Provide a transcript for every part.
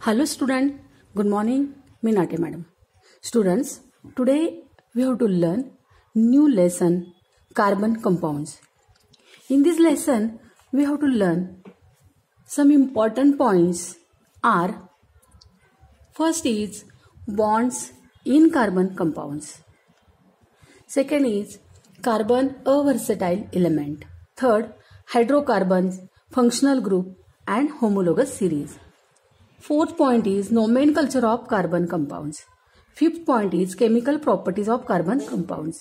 Hello student, good morning, Meenate madam. Students, today we have to learn new lesson carbon compounds. In this lesson, we have to learn some important points are first is bonds in carbon compounds. Second is carbon a versatile element. Third, hydrocarbons, functional group and homologous series. Fourth point is nomenclature of carbon compounds. Fifth point is chemical properties of carbon compounds.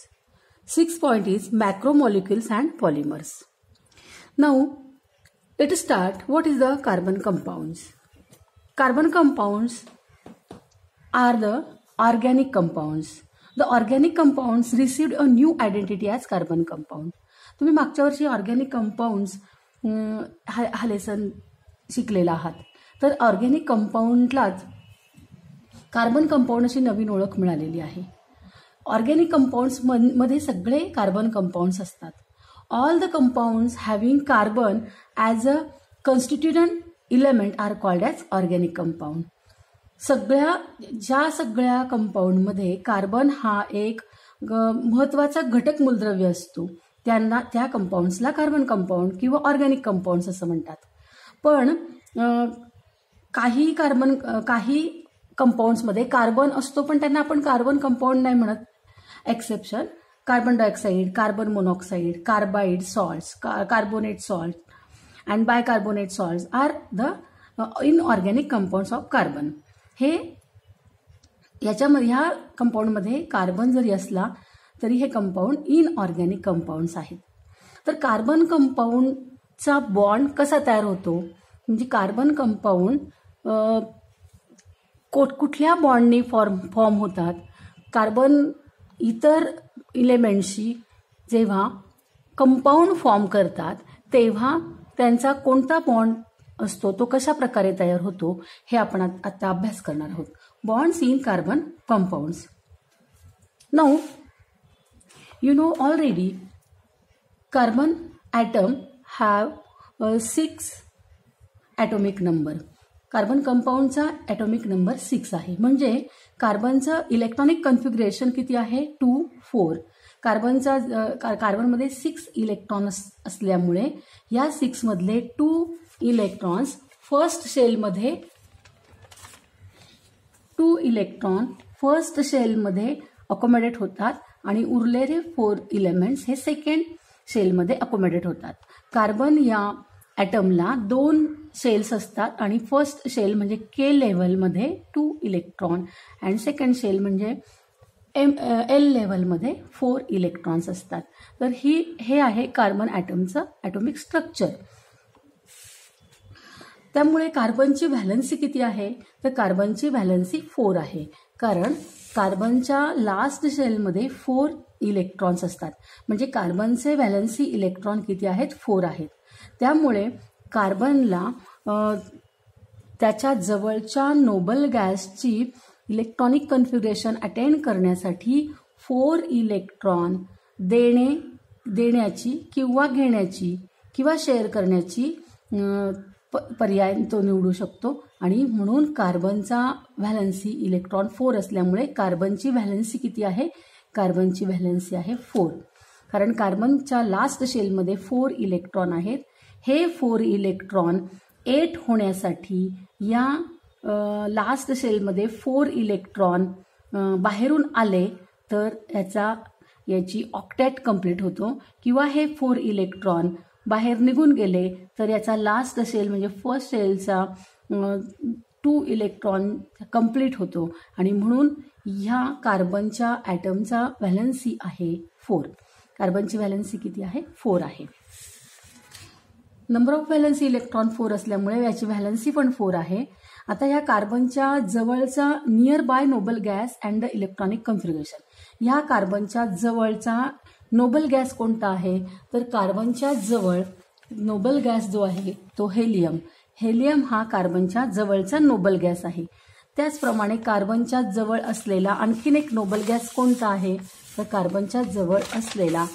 Sixth point is macromolecules and polymers. Now, let us start. What is the carbon compounds? Carbon compounds are the organic compounds. The organic compounds received a new identity as carbon compound. तुम्ही मागच्या वर्षी organic compounds हा lesson शिकलेला आहात. तर organic कंपाऊंडलाच carbon compound अशी नवीन ओळख मिळालेली आहे. ऑर्गॅनिक कंपाऊंड्स मध्ये सगळे कार्बन कंपाऊंड्स असतात. All the compounds having carbon as a constituent element are called as organic compound. सगळ्या कंपाऊंडमध्ये कार्बन हा एक महत्वाचा घटक मूलद्रव्य असतो. त्या कंपाऊंड्सला कार्बन कंपाऊंड किंवा ऑर्गॅनिक कंपाऊंड्स असं म्हणतात. पण काही कंपाऊंड्समध्ये कार्बन असतो पण त्यांना आपण कार्बन कंपाऊंड नाही म्हणत. Exception carbon dioxide, carbon monoxide, carbide salts, carbonate salt and bicarbonate salts are the inorganic compounds of carbon. ह्या कंपाऊंडमध्ये कार्बन जरी असला तरी हे कंपाऊंड इनऑर्गॅनिक कंपाऊंड्स आहेत. तर कार्बन कंपाऊंडचा बॉन्ड कसा तयार होतो, म्हणजे कार्बन कंपाऊंड कुठल्या बॉन्डनी फॉर्म होतात. कार्बन इतर इलेमेंट्सशी जेव्हा कंपाऊंड फॉर्म करतात तेव्हा त्यांचा कोणता बॉन्ड असतो, तो कशा प्रकारे तयार होतो हे आपण आता अभ्यास करणार आहोत. Bonds in carbon compounds. Now you know already carbon atom have 6 atomic number. Carbon कंपाऊंडचा ॲटॉमिक नंबर 6 आहे. म्हणजे कार्बनचं इलेक्ट्रॉनिक कन्फिग्युरेशन किती आहे 2, 4. कार्बनमध्ये 6 इलेक्ट्रॉन असल्यामुळे या 6 मधले 2 इलेक्ट्रॉन्स फर्स्ट शेलमध्ये अकोमोडेट होतात आणि उरलेले 4 इलेमेंट्स हे सेकंड शेलमध्ये अकोमोडेट होतात. कार्बन या ॲटमला 2 शेल्स असतात आणि फर्स्ट शेल म्हणजे के लेव्हलमध्ये 2 इलेक्ट्रॉन अँड सेकंड शेल म्हणजे एल लेव्हलमध्ये 4 इलेक्ट्रॉन्स असतात. तर हे आहे कार्बन ॲटमचं ॲटॉमिक स्ट्रक्चर. त्यामुळे कार्बनची व्हॅलन्सी किती आहे, तर कार्बनची व्हॅलन्सी 4 आहे. कारण कार्बनच्या लास्ट शेलमध्ये 4 इलेक्ट्रॉन्स असतात. म्हणजे कार्बनचे व्हॅलन्सी इलेक्ट्रॉन किती आहेत, 4 आहेत. त्यामुळे कार्बनला त्याच्या जवळच्या नोबल गॅसची इलेक्ट्रॉनिक कन्फिग्युरेशन अटेंड करण्यासाठी 4 इलेक्ट्रॉन देण्याची किंवा घेण्याची किंवा शेअर करण्याची पर्याय तो निवडू शकतो. आणि म्हणून कार्बनचा व्हॅलन्सी इलेक्ट्रॉन 4 असल्यामुळे कार्बनची व्हॅलन्सी किती आहे, कार्बनची व्हॅलन्सी आहे 4. कारण कार्बनच्या लास्ट शेलमध्ये 4 इलेक्ट्रॉन आहेत. हे 4 इलेक्ट्रॉन 8 होण्यासाठी या लास्ट शेलमध्ये 4 इलेक्ट्रॉन बाहेरून आले तर याची ऑक्टॅट कंप्लीट होतो. किंवा हे 4 इलेक्ट्रॉन बाहेर निघून गेले तर याचा लास्ट शेल म्हणजे फर्स्ट शेलचा 2 इलेक्ट्रॉन कंप्लीट होतो. आणि म्हणून ह्या कार्बनच्या ॲटमचा व्हॅलन्सी आहे 4. कार्बनची व्हॅलन्सी किती आहे, 4 आहे. नंबर ऑफ व्हॅलन्सी इलेक्ट्रॉन 4 असल्यामुळे याची व्हॅलन्सी पण 4 आहे. आता या कार्बनच्या जवळचा near by noble gas and the electronic configuration. ह्या कार्बनच्या जवळचा नोबल गॅस कोणता आहे, तर कार्बनच्या जवळ नोबल गॅस जो आहे तो हेलियम. हेलियम हा कार्बनच्या जवळचा नोबल गॅस आहे. त्याचप्रमाणे कार्बनच्या जवळ असलेला आणखीन एक नोबल गॅस कोणता आहे, तर कार्बनच्या जवळ असलेला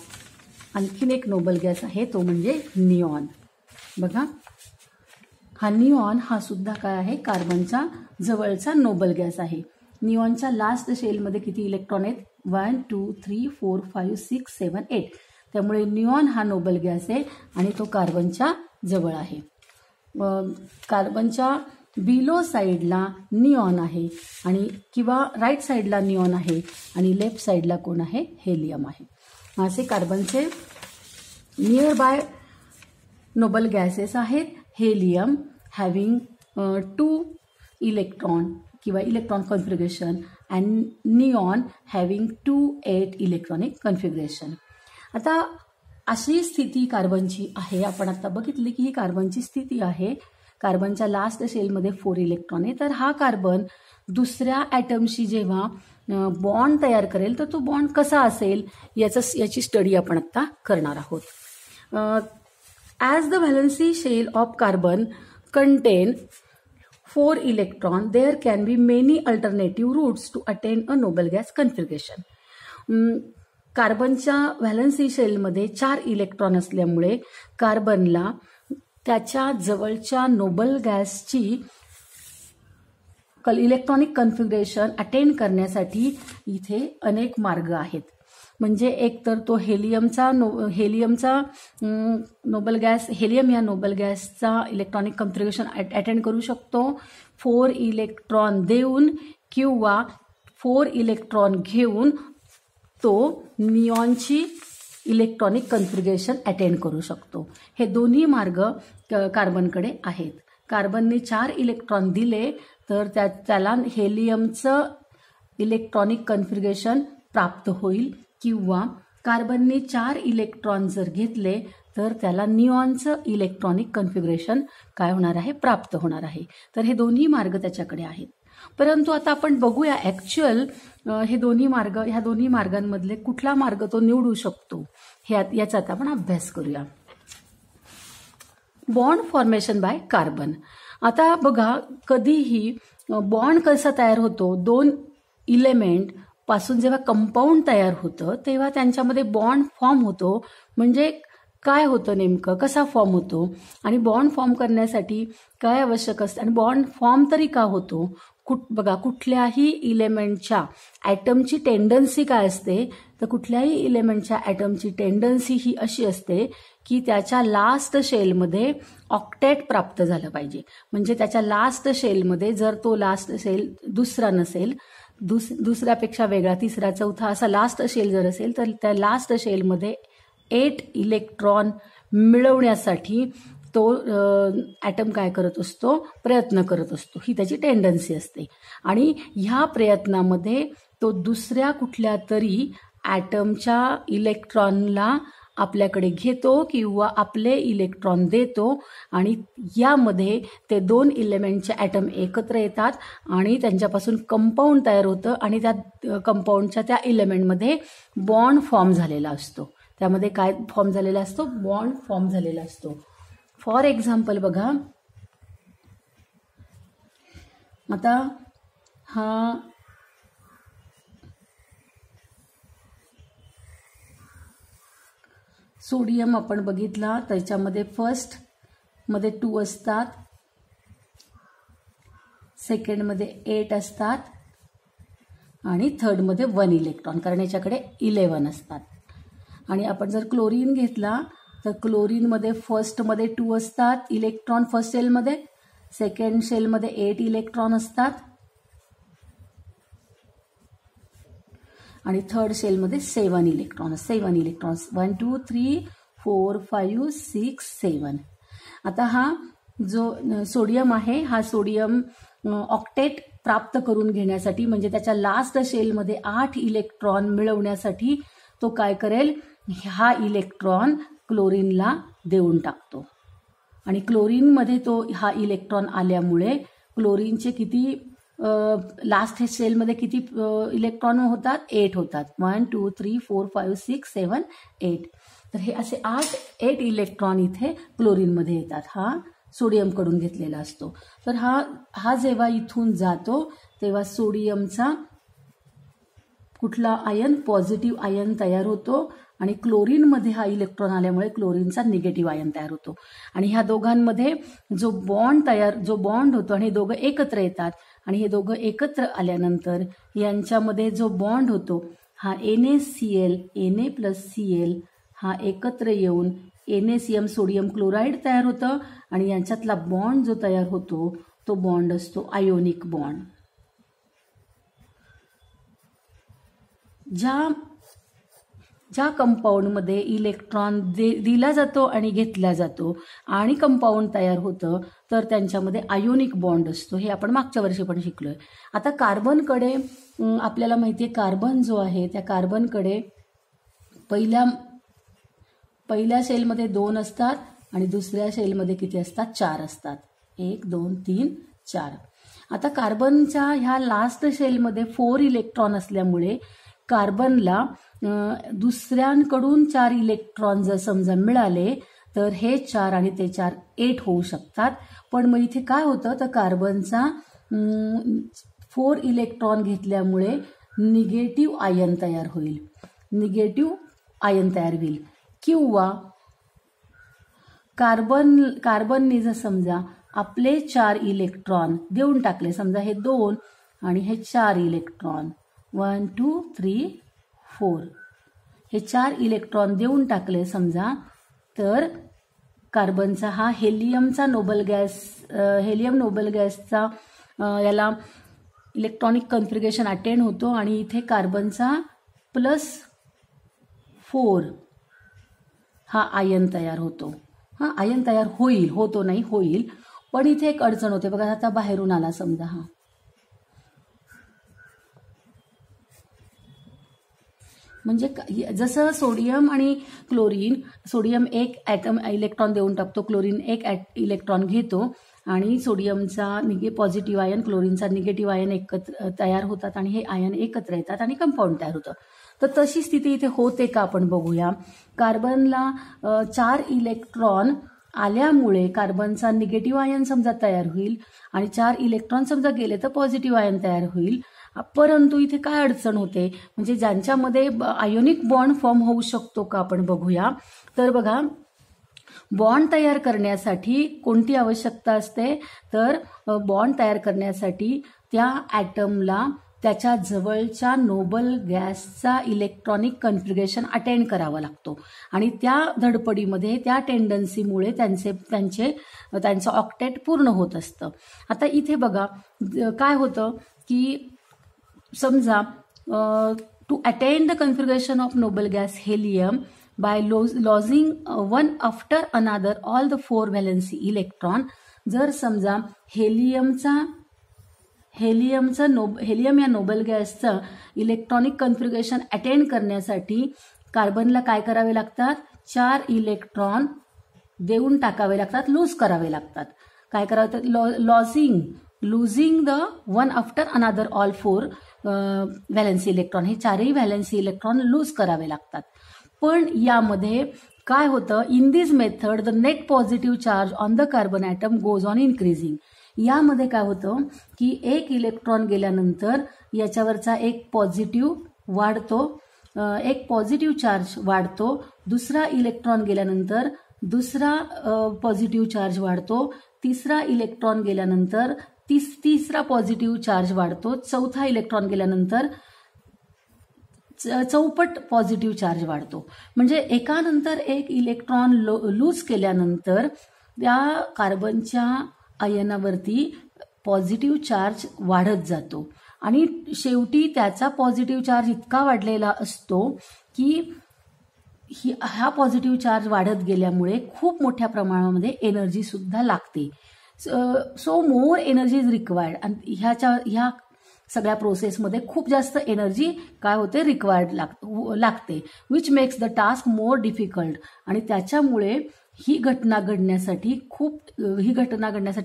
आणखीन एक नोबल गॅस आहे तो म्हणजे निऑन. बघा हा निऑन हा सुद्धा काय आहे, कार्बनच्या जवळचा नोबल गॅस आहे. निऑनच्या लास्ट शेलमध्ये किती इलेक्ट्रॉन आहेत, 1 2 3 4 5 6 7 8. त्यामुळे निऑन हा नोबल गॅस आहे आणि तो कार्बनच्या जवळ आहे. कार्बनच्या बिलो साईडला निऑन आहे आणि किंवा राईट साईडला निऑन आहे आणि लेफ्ट साईडला कोण आहे, हेलियम आहे. असे कार्बनचे नियर बाय नोबल गॅसेस आहेत. हेलियम हॅव्हिंग 2 इलेक्ट्रॉन किंवा electron configuration and neon having 2 8 electronic configuration. आता अशी स्थिती कार्बनची आहे. आपण आता बघितली की ही कार्बनची स्थिती आहे. कार्बनच्या लास्ट शेलमध्ये 4 इलेक्ट्रॉन आहे. तर हा कार्बन दुसऱ्या ॲटमशी जेव्हा बॉन्ड तयार करेल तर तो बॉन्ड कसा असेल याची स्टडी आपण आता करणार आहोत. As the valency shell of carbon contain 4 electron, there can be many alternative routes to attain a noble gas configuration. कार्बनच्या व्हॅलन्सी शेलमध्ये 4 इलेक्ट्रॉन असल्यामुळे कार्बनला त्याच्या जवळच्या नोबल गॅसची इलेक्ट्रॉनिक कन्फिगरेशन अटेन करण्यासाठी इथे अनेक मार्ग आहेत. म्हणजे एक तर तो हेलियमचा नोबल गॅस, हेलियम या नोबल गॅसचा इलेक्ट्रॉनिक कॉन्फिगरेशन अटेंड करू शकतो 4 इलेक्ट्रॉन देऊन, किंवा 4 इलेक्ट्रॉन घेऊन तो निऑनची इलेक्ट्रॉनिक कॉन्फिगरेशन अटेंड करू शकतो. हे दोन्ही मार्ग कार्बनकडे आहेत. कार्बनने 4 इलेक्ट्रॉन दिले तर त्याला हेलियमचं इलेक्ट्रॉनिक कॉन्फिगरेशन प्राप्त होईल, किंवा कार्बनने 4 इलेक्ट्रॉन जर घेतले तर त्याला निऑनचं इलेक्ट्रॉनिक कॉन्फिगरेशन काय होणार आहे, प्राप्त होणार आहे. तर हे दोन्ही मार्ग त्याच्याकडे आहेत. परंतु आता आपण बघूया ॲक्च्युअल ह्या दोन्ही मार्गांमधले कुठला मार्ग तो निवडू शकतो याचा आता आपण अभ्यास करूया. Bond formation by carbon. आता बघा, कधीही बॉन्ड कसा तयार होतो, 2 इलेमेंट पासून जेव्हा कंपाऊंड तयार होतं तेव्हा त्यांच्यामध्ये बॉन्ड फॉर्म होतो. म्हणजे काय होतं नेमकं, कसा फॉर्म होतो आणि बॉन्ड फॉर्म करण्यासाठी काय आवश्यक असतं आणि बॉन्ड फॉर्म तरी का होतो. बघा, कुठल्याही इलेमेंटच्या ॲटमची टेंडन्सी काय असते, तर कुठल्याही इलेमेंटच्या ॲटमची टेंडन्सी ही अशी असते की त्याच्या लास्ट शेलमध्ये ऑक्टेट प्राप्त झालं पाहिजे. म्हणजे त्याच्या लास्ट शेलमध्ये जर तो लास्ट शेल दुसरा नसेल, दुसऱ्यापेक्षा वेगळा, तिसरा, चौथा असा लास्ट शेल जर असेल तर त्या लास्ट शेलमध्ये 8 इलेक्ट्रॉन मिळवण्यासाठी तो ॲटम काय करत असतो, प्रयत्न करत असतो. ही त्याची टेंडन्सी असते आणि ह्या प्रयत्नामध्ये तो दुसऱ्या कुठल्या तरी ॲटमच्या इलेक्ट्रॉनला आपल्याकडे घेतो किंवा आपले इलेक्ट्रॉन देतो आणि यामध्ये ते 2 इलेमेंटचे ॲटम एकत्र येतात आणि त्यांच्यापासून कंपाऊंड तयार होतं आणि त्या कंपाऊंडच्या त्या इलेमेंटमध्ये बॉन्ड फॉर्म झालेला असतो. त्यामध्ये काय फॉर्म झालेला असतो, बॉन्ड फॉर्म झालेला असतो. फॉर एक्झाम्पल बघा, आता हा सोडियम आपण बघितला, त्याच्यामध्ये फर्स्ट मध्ये 2 असतात, सेकंड मध्ये 8 असतात आणि थर्ड मध्ये 1 इलेक्ट्रॉन, कारण याच्याकडे 11 असतात. आणि आपण जर क्लोरीन घेतला तर क्लोरीनमध्ये फर्स्टमध्ये 2 असतात इलेक्ट्रॉन फर्स्ट शेलमध्ये, सेकंड शेलमध्ये 8 इलेक्ट्रॉन असतात आणि थर्ड शेलमध्ये 7 इलेक्ट्रॉन्स 1 2 3 4 5 6 7. आता हा जो सोडियम आहे, हा सोडियम ऑक्टेट प्राप्त करून घेण्यासाठी, म्हणजे त्याच्या लास्ट शेलमध्ये 8 इलेक्ट्रॉन मिळवण्यासाठी तो काय करेल, हा इलेक्ट्रॉन क्लोरीनला देऊन टाकतो आणि क्लोरीनमध्ये तो हा इलेक्ट्रॉन आल्यामुळे क्लोरीनचे किती लास्ट शेलमध्ये किती इलेक्ट्रॉन होतात, 8 होतात. 1 2 3 4 5 6 7 8. तर हे असे 8 इलेक्ट्रॉन इथे क्लोरीनमध्ये येतात. हा सोडियमकडून घेतलेला असतो. तर हा जेव्हा इथून जातो तेव्हा सोडियमचा कुठला आयन, पॉझिटिव्ह आयन तयार होतो आणि क्लोरीनमध्ये हा इलेक्ट्रॉन आल्यामुळे क्लोरीनचा निगेटिव्ह आयन तयार होतो. आणि ह्या दोघांमध्ये जो बॉन्ड होतो आणि हे दोघं एकत्र येतात आणि हे दोघं एकत्र आल्यानंतर यांच्यामध्ये जो बॉन्ड होतो हा NaCl Na+Cl हा एकत्र येऊन NaCl सोडियम क्लोराईड तयार होतं आणि यांच्यातला बॉन्ड जो तयार होतो तो बॉन्ड असतो आयोनिक बॉन्ड. ज्या कंपाऊंडमध्ये इलेक्ट्रॉन दिला जातो आणि घेतला जातो आणि कंपाऊंड तयार होतं तर त्यांच्यामध्ये आयोनिक बॉन्ड असतो. हे आपण मागच्या वर्षी पण शिकलोय. आता कार्बनकडे आपल्याला माहिती आहे, कार्बन जो आहे त्या कार्बनकडे पहिल्या शेलमध्ये 2 असतात आणि दुसऱ्या शेलमध्ये किती असतात? 4 असतात. 1 2 3 4. आता कार्बनच्या ह्या लास्ट शेलमध्ये 4 इलेक्ट्रॉन असल्यामुळे कार्बनला दुसऱ्यांकडून 4 इलेक्ट्रॉन जर समजा मिळाले तर हे 4 आणि ते 4 8 होऊ शकतात. पण मग इथे काय होतं तर कार्बनचा 4 इलेक्ट्रॉन घेतल्यामुळे निगेटिव्ह आयन तयार होईल. किंवा कार्बनने जर समजा आपले 4 इलेक्ट्रॉन देऊन टाकले, समजा हे 2 आणि हे 4 इलेक्ट्रॉन 1 2 3 4 हे 4 इलेक्ट्रॉन देऊन टाकले समजा, तर कार्बनचा हा हेलियम नोबल गॅसचा याला इलेक्ट्रॉनिक कन्फिगरेशन अटेंड होतो आणि इथे कार्बनचा +4 हा आयन तयार होतो. आयन तयार होईल. पण इथे एक अडचण होते बघा. आता बाहेरून आला समजा हा, म्हणजे जसं सोडियम आणि क्लोरीन, सोडियम एक इलेक्ट्रॉन देऊन टाकतो, क्लोरीन एक इलेक्ट्रॉन घेतो आणि सोडियमचा पॉझिटिव्ह आयन क्लोरीनचा निगेटिव्ह आयन एकत्र तयार होतात आणि हे आयन एकत्र येतात आणि कंपाऊंड तयार होतं. तर तशी स्थिती इथे होते का आपण बघूया. कार्बनला 4 इलेक्ट्रॉन आल्यामुळे कार्बनचा निगेटिव्ह आयन समजा तयार होईल आणि 4 इलेक्ट्रॉन समजा गेले तर पॉझिटिव्ह आयन तयार होईल. परंतु इथे काय अडचण होते, म्हणजे ज्यांच्यामध्ये आयोनिक बॉन्ड फॉर्म होऊ शकतो का आपण बघूया. तर बघा, बॉन्ड तयार करण्यासाठी कोणती आवश्यकता असते, तर बॉन्ड तयार करण्यासाठी त्या ॲटमला त्याच्या जवळच्या नोबल गॅसचा इलेक्ट्रॉनिक कन्फिगरेशन अटेंड करावा लागतो आणि त्या धडपडीमध्ये त्या टेंडन्सीमुळे त्यांचं ऑक्टेट पूर्ण होत असतं. आता इथे बघा काय होतं की समजा to attend the configuration of noble gas helium by lodging one after another all the 4 valency electron. जर समजा हेलियम या नोबल गॅसचं इलेक्ट्रॉनिक कन्फिगरेशन अटेंड करण्यासाठी कार्बनला काय करावे लागतात, 4 इलेक्ट्रॉन देऊन टाकावे लागतात, लूज करावे लागतात. काय करावं, losing the one after another all 4 valency electron, हे 4ही व्हॅलेन्सी इलेक्ट्रॉन लूज करावे लागतात. पण यामध्ये काय होतं, in this method the net positive charge on the carbon atom goes on increasing. यामध्ये काय होतं की एक इलेक्ट्रॉन गेल्यानंतर याच्यावरचा एक पॉझिटिव्ह चार्ज वाढतो, दुसरा इलेक्ट्रॉन गेल्यानंतर दुसरा पॉझिटिव्ह चार्ज वाढतो, तिसरा इलेक्ट्रॉन गेल्यानंतर तिसरा पॉझिटिव्ह चार्ज वाढतो, चौथा इलेक्ट्रॉन गेल्यानंतर चौपट पॉझिटिव्ह चार्ज वाढतो. म्हणजे एकानंतर एक इलेक्ट्रॉन लूज केल्यानंतर त्या कार्बनच्या आयनावरती पॉझिटिव्ह चार्ज वाढत जातो आणि शेवटी त्याचा पॉझिटिव्ह चार्ज इतका वाढलेला असतो की हा पॉझिटिव्ह चार्ज वाढत गेल्यामुळे खूप मोठ्या प्रमाणामध्ये एनर्जी सुद्धा लागते. So more energy is required. आणि ह्या सगळ्या प्रोसेसमध्ये खूप जास्त एनर्जी काय होते, रिक्वायर्ड लागते, which makes the task more difficult. आणि त्याच्यामुळे ही घटना घडण्यासाठी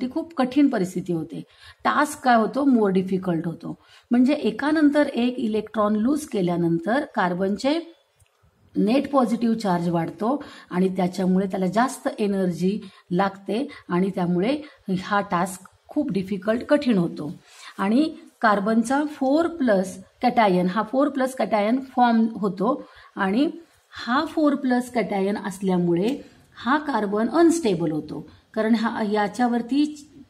खूप कठीण परिस्थिती होते. टास्क काय होतो, मोर डिफिकल्ट होतो. म्हणजे एकानंतर एक इलेक्ट्रॉन लूज केल्यानंतर कार्बनचे नेट पॉझिटिव्ह चार्ज वाढतो आणि त्याच्यामुळे त्याला जास्त एनर्जी लागते आणि त्यामुळे हा टास्क खूप कठीण होतो. आणि कार्बनचा 4+ कॅटायन फॉर्म होतो आणि हा 4+ कॅटायन असल्यामुळे हा कार्बन अनस्टेबल होतो, कारण याच्यावरती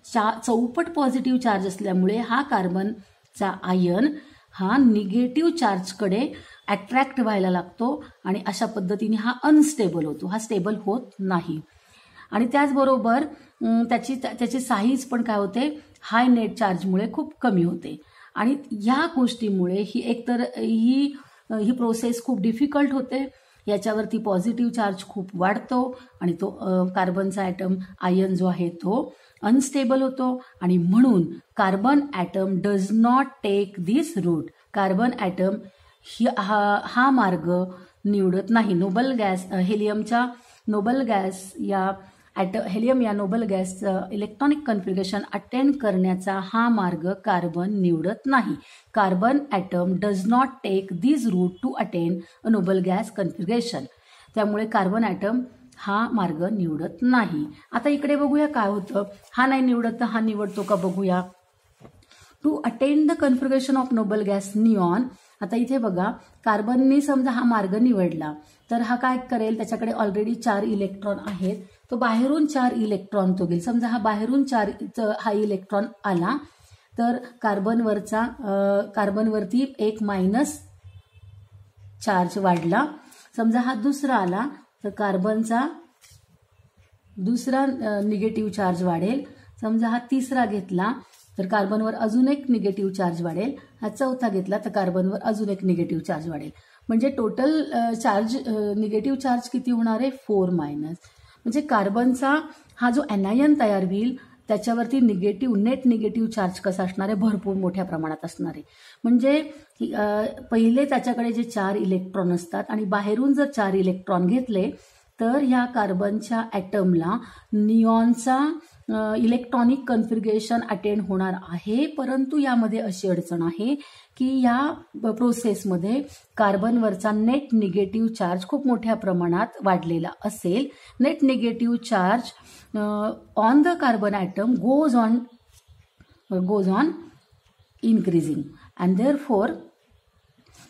चौपट पॉझिटिव्ह चार्ज असल्यामुळे हा कार्बनचा आयन हा निगेटिव्ह चार्जकडे अट्रॅक्ट व्हायला लागतो आणि अशा पद्धतीने हा अनस्टेबल होतो, हा स्टेबल होत नाही. आणि त्याचबरोबर त्याची साईज पण काय होते, हाय नेट चार्जमुळे खूप कमी होते. आणि ह्या गोष्टीमुळे ही प्रोसेस खूप डिफिकल्ट होते. याच्यावरती पॉझिटिव्ह चार्ज खूप वाढतो आणि तो कार्बनचा ॲटम आयन जो आहे तो अनस्टेबल होतो आणि म्हणून carbon atom does not take this route. Carbon atom हा मार्ग निवडत नाही. हेलियम या नोबल गॅसचं इलेक्ट्रॉनिक कन्फिगरेशन अटेंड करण्याचा हा मार्ग कार्बन निवडत नाही. Carbon atom does not take this route to attain a noble gas configuration. त्यामुळे कार्बन ॲटम हा मार्ग निवडत नाही. आता इकडे बघूया काय होतं. हा नाही निवडत तर हा निवडतो का बघूया. To attain the configuration of noble gas neon. आता इथे बघा, कार्बनने समजा हा मार्ग निवडला तर हा काय करेल, त्याच्याकडे ऑलरेडी 4 इलेक्ट्रॉन आहेत, तो बाहेरून 4 इलेक्ट्रॉन तो घेईल. समजा हा बाहेरून 4 हा इलेक्ट्रॉन आला तर कार्बनवरती एक मायनस चार्ज वाढला. समजा हा दुसरा आला तर कार्बनचा दुसरा निगेटिव्ह चार्ज वाढेल. समजा हा तिसरा घेतला तर कार्बनवर अजून एक निगेटिव्ह चार्ज वाढेल. हा चौथा घेतला तर कार्बनवर अजून एक निगेटिव्ह चार्ज वाढेल. म्हणजे टोटल निगेटिव्ह चार्ज किती होणार आहे, 4-. म्हणजे कार्बनचा हा जो एनायन तयार होईल त्याच्यावरती नेट निगेटिव्ह चार्ज कसा असणार आहे, भरपूर मोठ्या प्रमाणात असणार आहे. म्हणजे पहिले त्याच्याकडे जे 4 इलेक्ट्रॉन असतात आणि बाहेरून जर 4 इलेक्ट्रॉन घेतले तर ह्या कार्बनच्या ॲटमला निऑनचा इलेक्ट्रॉनिक कन्फिगरेशन अटेंड होणार आहे. परंतु यामध्ये अशी अडचण आहे की या प्रोसेसमध्ये कार्बनवरचा नेट निगेटिव्ह चार्ज खूप मोठ्या प्रमाणात वाढलेला असेल. Net negative charge on the carbon atom goes on increasing and therefore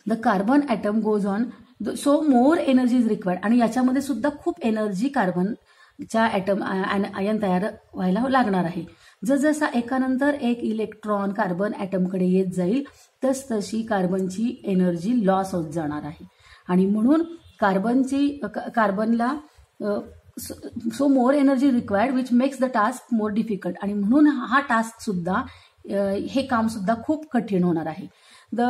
the carbon atom goes on, so more energy is required. आणि याच्यामध्ये सुद्धा खूप एनर्जी कार्बनच्या आयन तयार व्हायला लागणार आहे. जसजसा एकानंतर एक इलेक्ट्रॉन कार्बन ॲटमकडे येत जाईल तशी कार्बनची एनर्जी लॉस होत जाणार आहे. आणि म्हणून कार्बनला so more energy required which makes the task more difficult. आणि म्हणून हा टास्क सुद्धा हे काम सुद्धा खूप कठीण होणार आहे. The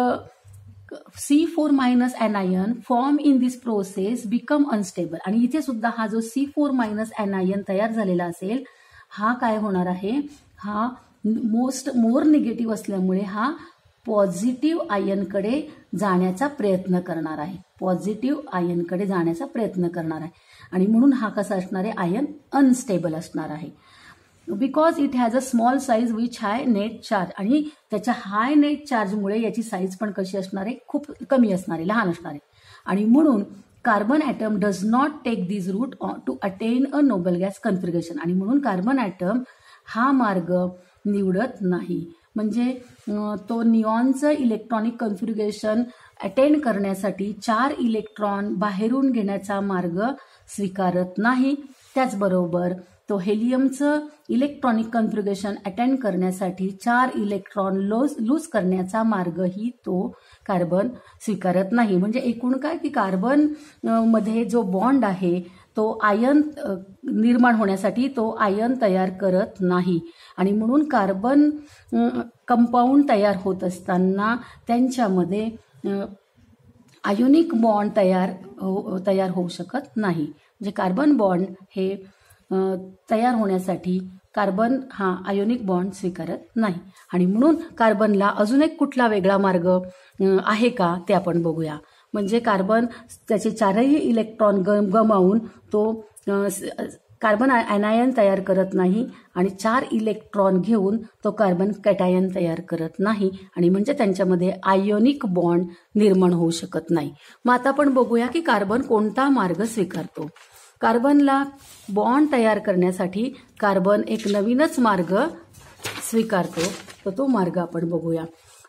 C4- anion form in this process become unstable. आणि इथे सुद्धा हा जो C4- anion तयार झालेला असेल हा काय होणार आहे, हा मोर निगेटिव्ह असल्यामुळे हा पॉझिटिव्ह आयनकडे जाण्याचा प्रयत्न करणार आहे. आणि म्हणून हा कसा असणार आहे, आयन अनस्टेबल असणार आहे. Because it has a small size which high net charge. आणि त्याच्या हाय नेट चार्जमुळे याची साईज पण कशी असणार आहे, खूप कमी असणार आहे, लहान असणार आहे. आणि म्हणून carbon atom does not take this route to attain a noble gas configuration. आणि म्हणून कार्बन ॲटम हा मार्ग निवडत नाही. म्हणजे तो निऑनचं इलेक्ट्रॉनिक कन्फिगरेशन अटेंड करण्यासाठी 4 इलेक्ट्रॉन बाहेरून घेण्याचा मार्ग स्वीकारत नाही. त्याचबरोबर तो हेलियमचं इलेक्ट्रॉनिक कन्फिगरेशन अटेंड करण्यासाठी 4 इलेक्ट्रॉन लूज करण्याचा मार्गही तो कार्बन स्वीकारत नाही. म्हणजे एकूण काय की कार्बन मध्ये जो बॉन्ड आहे तो आयन निर्माण होण्यासाठी तो आयन तयार करत नाही. आणि म्हणून कार्बन कंपाऊंड तयार होत असताना त्यांच्यामध्ये आयोनिक बॉन्ड तयार होऊ शकत नाही. म्हणजे कार्बन बॉन्ड हे तयार होण्यासाठी कार्बन हा आयोनिक बॉन्ड स्वीकारत नाही. आणि म्हणून कार्बनला अजून एक कुठला वेगळा मार्ग आहे का ते आपण बघूया. म्हणजे कार्बन त्याचे 4ही इलेक्ट्रॉन गमावून तो कार्बन ॲनायन तयार करत नाही आणि 4 इलेक्ट्रॉन घेऊन तो कार्बन कॅटायन तयार करत नाही. आणि म्हणजे त्यांच्यामध्ये आयोनिक बॉन्ड निर्माण होऊ शकत नाही. मग आता आपण बघूया की कार्बन कोणता मार्ग स्वीकारतो. कार्बनला बॉन्ड तयार करण्यासाठी कार्बन एक नवीनच मार्ग स्वीकारतो. तर तो मार्ग आपण बघूया.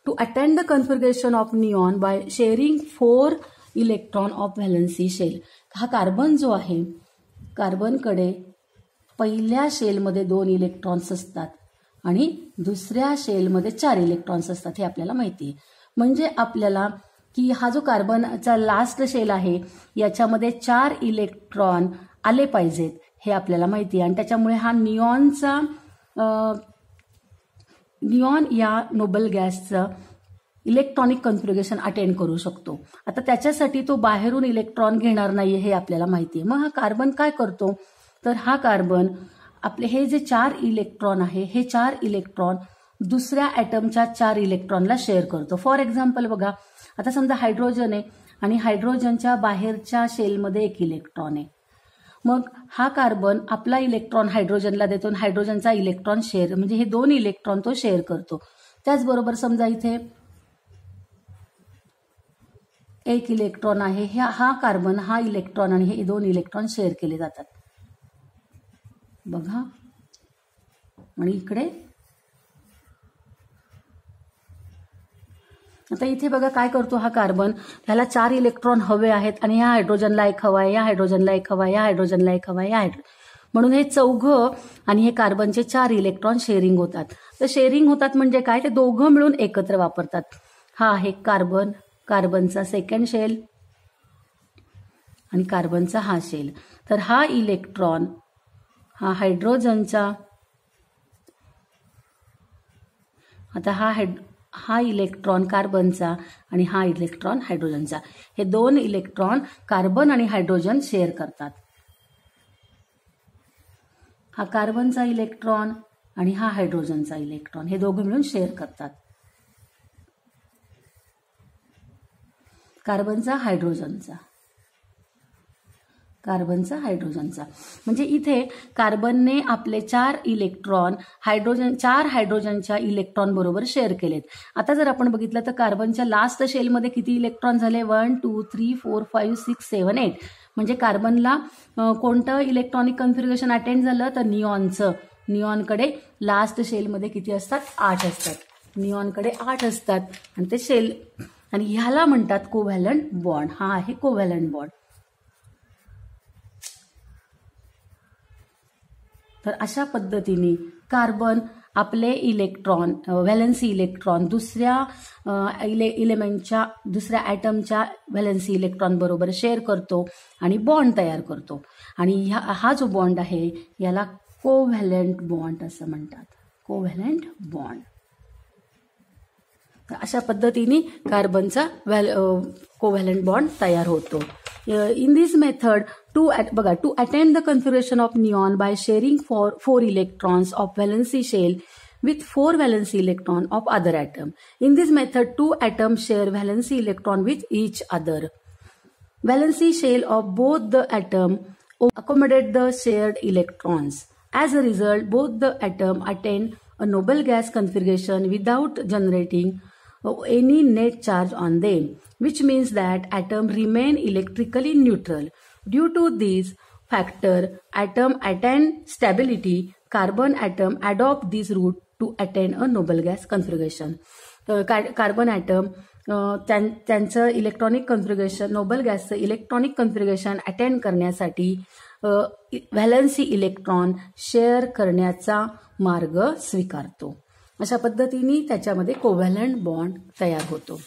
To attend the configuration of neon by sharing 4 electron of valency shell. हा कार्बन जो आहे, कार्बनकडे पहिल्या शेलमध्ये 2 इलेक्ट्रॉन्स असतात आणि दुसऱ्या शेलमध्ये 4 इलेक्ट्रॉन्स असतात, हे आपल्याला माहिती आहे. म्हणजे आपल्याला की हा जो कार्बनचा लास्ट शेल आहे याच्यामध्ये 4 इलेक्ट्रॉन आले पाहिजेत हे आपल्याला माहिती आहे. आणि त्याच्यामुळे हा निऑन या नोबल गॅसचं इलेक्ट्रॉनिक कन्फिगरेशन अटेंड करू शकतो. आता त्याच्यासाठी तो बाहेरून इलेक्ट्रॉन घेणार नाहीये हे आपल्याला माहिती आहे. मग हा कार्बन काय करतो, तर हा कार्बन आपले हे जे 4 इलेक्ट्रॉन आहे हे 4 इलेक्ट्रॉन दुसऱ्या ॲटमच्या 4 इलेक्ट्रॉनला शेअर करतो. फॉर एक्झाम्पल बघा, आता समजा हायड्रोजन आहे आणि हायड्रोजनच्या बाहेरच्या शेलमध्ये 1 इलेक्ट्रॉन आहे. मग हा कार्बन आपला इलेक्ट्रॉन हायड्रोजनला देतो आणि हायड्रोजनचा इलेक्ट्रॉन शेअर, म्हणजे हे 2 इलेक्ट्रॉन तो शेअर करतो. त्याचबरोबर समजा इथे 1 इलेक्ट्रॉन आहे, हा कार्बन हा इलेक्ट्रॉन आणि हे 2 इलेक्ट्रॉन शेअर केले जातात बघा. आणि इकडे आता इथे बघा काय करतो हा कार्बन, ह्याला 4 इलेक्ट्रॉन हवे आहेत आणि या हायड्रोजनला 1 हवा आहे, या हायड्रोजनला 1 हवा आहे, या हायड्रोजनला 1 हवा आहे, म्हणून हे 4 आणि हे कार्बनचे 4 इलेक्ट्रॉन शेअरिंग होतात. तर शेअरिंग होतात म्हणजे काय, ते दोघं मिळून एकत्र वापरतात. हा आहे कार्बन, कार्बनचा सेकंड शेल आणि कार्बनचा हा शेल. तर हा इलेक्ट्रॉन हा हायड्रोजनचा, आता हा इलेक्ट्रॉन कार्बनचा आणि हा इलेक्ट्रॉन हायड्रोजनचा, हे 2 इलेक्ट्रॉन कार्बन आणि हायड्रोजन शेअर करतात. हा कार्बनचा इलेक्ट्रॉन आणि हा हायड्रोजनचा इलेक्ट्रॉन हे दोघं मिळून शेअर करतात. कार्बनचा हायड्रोजनचा, कार्बनचा हायड्रोजनचा, म्हणजे इथे कार्बनने आपले 4 इलेक्ट्रॉन 4 हायड्रोजनच्या इलेक्ट्रॉन बरोबर शेअर केलेत. आता जर आपण बघितलं तर कार्बनच्या लास्ट शेलमध्ये किती इलेक्ट्रॉन झाले, 1 2 3 4 5 6 7 8. म्हणजे कार्बनला कोणतं इलेक्ट्रॉनिक कन्फिगरेशन अटेंड झालं, तर निऑनचं. निऑनकडे लास्ट शेलमध्ये किती असतात, 8 असतात. निऑनकडे 8 असतात आणि ते शेल, आणि ह्याला म्हणतात कोव्हॅलंट बॉन्ड. हा आहे कोव्हॅलंट बॉन्ड. तर अशा पद्धतीने कार्बन आपले इलेक्ट्रॉन, व्हॅलन्सी इलेक्ट्रॉन दुसऱ्या इलेमेंटच्या, दुसऱ्या ॲटमच्या व्हॅलन्सी इलेक्ट्रॉन बरोबर शेअर करतो आणि बॉन्ड तयार करतो. आणि हा जो बॉन्ड आहे याला कोव्हॅलंट बॉन्ड असं म्हणतात, कोव्हॅलंट बॉन्ड. अशा पद्धतीने कार्बनचा कोव्हॅलंट बॉन्ड तयार होतो. In this method, to attain the configuration of neon by sharing 4 electrons of valency shell with 4 valency electron of other atom. In this method, 2 atoms share valency electron with each other. Valency shell of both the atom accommodate the shared electrons. As a result, both the atom attain a noble gas configuration without generating any net charge on them, which means that atom remain electrically neutral. Due to this factor, atom attain stability. Carbon atom adopt this route to attain a noble gas configuration. Carbon atom त्यांचं electronic configuration, noble गॅसचं electronic configuration attend करण्यासाठी valency electron share करण्याचा मार्ग स्वीकारतो. अशा पद्धतीने त्याच्यामध्ये covalent bond तयार होतो.